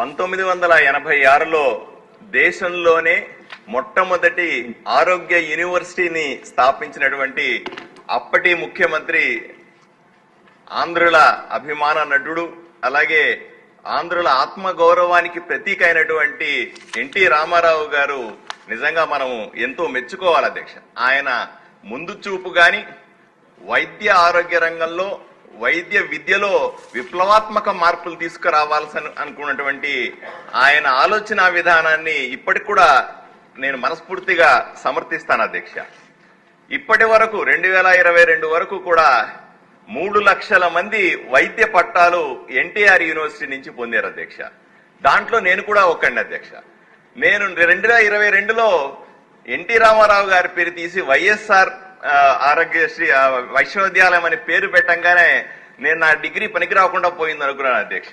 1986లో దేశంలోనే మొట్టమొదటి ఆరోగ్య యూనివర్సిటీని స్థాపించినటువంటి అప్పటి ముఖ్యమంత్రి ఆంధ్రుల అభిమాన నటుడు అలాగే ఆంధ్రుల ఆత్మగౌరవానికి ప్రతీక అయినటువంటి ఎన్టీ రామారావు గారు నిజంగా మనం ఎంతో మెచ్చుకోవాలి అధ్యక్ష. ఆయన ముందు చూపు గాని వైద్య ఆరోగ్య రంగంలో వైద్య విద్యలో విప్లవాత్మక మార్పులు తీసుకురావాల్సి అనుకున్నటువంటి ఆయన ఆలోచన విధానాన్ని ఇప్పటికి కూడా నేను మనస్ఫూర్తిగా సమర్థిస్తాను అధ్యక్ష. ఇప్పటి వరకు 2022 వరకు కూడా 3 లక్షల మంది వైద్య పట్టాలు ఎన్టీఆర్ యూనివర్సిటీ నుంచి పొందారు అధ్యక్ష. దాంట్లో నేను కూడా ఒకండి అధ్యక్ష. నేను 2022లో ఎన్టీ రామారావు గారి పేరు తీసి వైఎస్ఆర్ ఆరోగ్యశ్రీ విశ్వవిద్యాలయం అని పేరు పెట్టంగానే నేను నా డిగ్రీ పనికి రాకుండా పోయింది అనుకున్నాను అధ్యక్ష.